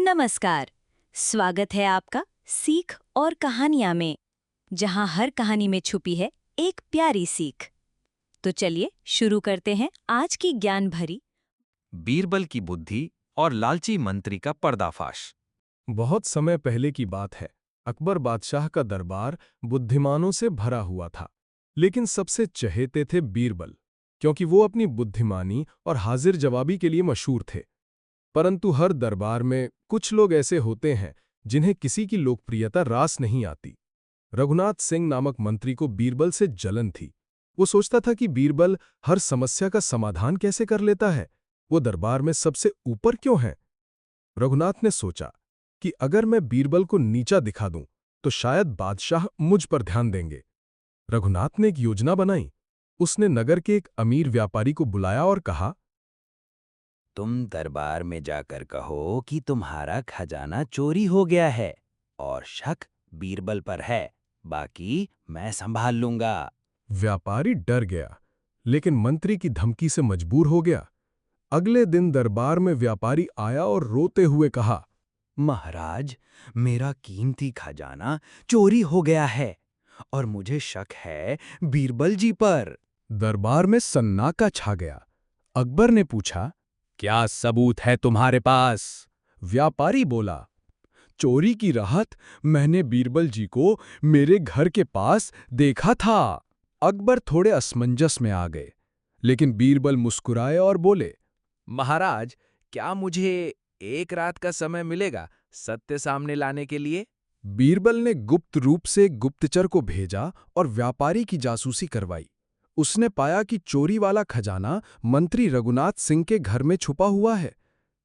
नमस्कार। स्वागत है आपका सीख और कहानियां में, जहां हर कहानी में छुपी है एक प्यारी सीख। तो चलिए शुरू करते हैं आज की ज्ञान भरी बीरबल की बुद्धि और लालची मंत्री का पर्दाफाश। बहुत समय पहले की बात है। अकबर बादशाह का दरबार बुद्धिमानों से भरा हुआ था, लेकिन सबसे चहेते थे बीरबल, क्योंकि वो अपनी बुद्धिमानी और हाजिर जवाबी के लिए मशहूर थे। परंतु हर दरबार में कुछ लोग ऐसे होते हैं जिन्हें किसी की लोकप्रियता रास नहीं आती। रघुनाथ सिंह नामक मंत्री को बीरबल से जलन थी। वो सोचता था कि बीरबल हर समस्या का समाधान कैसे कर लेता है, वो दरबार में सबसे ऊपर क्यों है। रघुनाथ ने सोचा कि अगर मैं बीरबल को नीचा दिखा दूं तो शायद बादशाह मुझ पर ध्यान देंगे। रघुनाथ ने एक योजना बनाई। उसने नगर के एक अमीर व्यापारी को बुलाया और कहा, तुम दरबार में जाकर कहो कि तुम्हारा खजाना चोरी हो गया है और शक बीरबल पर है, बाकी मैं संभाल लूंगा। व्यापारी डर गया, लेकिन मंत्री की धमकी से मजबूर हो गया। अगले दिन दरबार में व्यापारी आया और रोते हुए कहा, महाराज, मेरा कीमती खजाना चोरी हो गया है और मुझे शक है बीरबल जी पर। दरबार में सन्नाटा छा गया। अकबर ने पूछा, क्या सबूत है तुम्हारे पास? व्यापारी बोला, चोरी की रात मैंने बीरबल जी को मेरे घर के पास देखा था। अकबर थोड़े असमंजस में आ गए, लेकिन बीरबल मुस्कुराए और बोले, महाराज, क्या मुझे एक रात का समय मिलेगा सत्य सामने लाने के लिए? बीरबल ने गुप्त रूप से एक गुप्तचर को भेजा और व्यापारी की जासूसी करवाई। उसने पाया कि चोरी वाला खजाना मंत्री रघुनाथ सिंह के घर में छुपा हुआ है।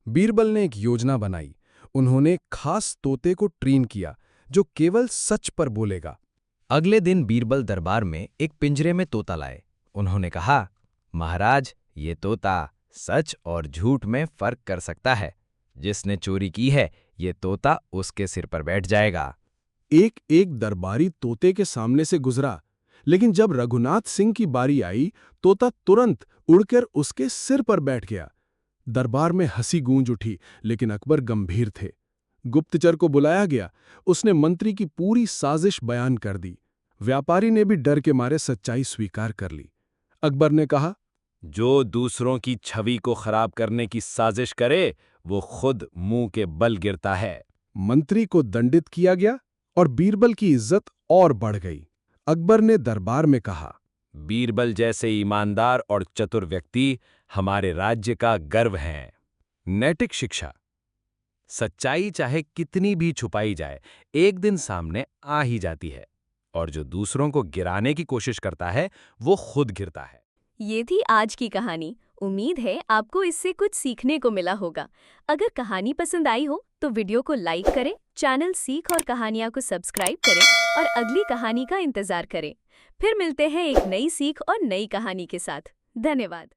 बीरबल ने एक योजना बनाई। उन्होंने एक खास तोते को ट्रेन किया जो केवल सच पर बोलेगा। अगले दिन बीरबल दरबार में एक पिंजरे में तोता लाए। उन्होंने कहा, महाराज, ये तोता सच और झूठ में फर्क कर सकता है। जिसने चोरी की है, ये तोता उसके सिर पर बैठ जाएगा। एक एक दरबारी तोते के सामने से गुजरा, लेकिन जब रघुनाथ सिंह की बारी आई, तोता तुरंत उड़कर उसके सिर पर बैठ गया। दरबार में हंसी गूंज उठी, लेकिन अकबर गंभीर थे। गुप्तचर को बुलाया गया। उसने मंत्री की पूरी साजिश बयान कर दी। व्यापारी ने भी डर के मारे सच्चाई स्वीकार कर ली। अकबर ने कहा, जो दूसरों की छवि को खराब करने की साजिश करे, वो खुद मुंह के बल गिरता है। मंत्री को दंडित किया गया और बीरबल की इज्जत और बढ़ गई। अकबर ने दरबार में कहा, बीरबल जैसे ईमानदार और चतुर व्यक्ति हमारे राज्य का गर्व हैं। नैतिक शिक्षा। सच्चाई चाहे कितनी भी छुपाई जाए, एक दिन सामने आ ही जाती है, और जो दूसरों को गिराने की कोशिश करता है, वो खुद गिरता है। ये थी आज की कहानी। उम्मीद है आपको इससे कुछ सीखने को मिला होगा। अगर कहानी पसंद आई हो तो वीडियो को लाइक करें, चैनल सीख और कहानियां को सब्सक्राइब करें और अगली कहानी का इंतजार करें। फिर मिलते हैं एक नई सीख और नई कहानी के साथ। धन्यवाद।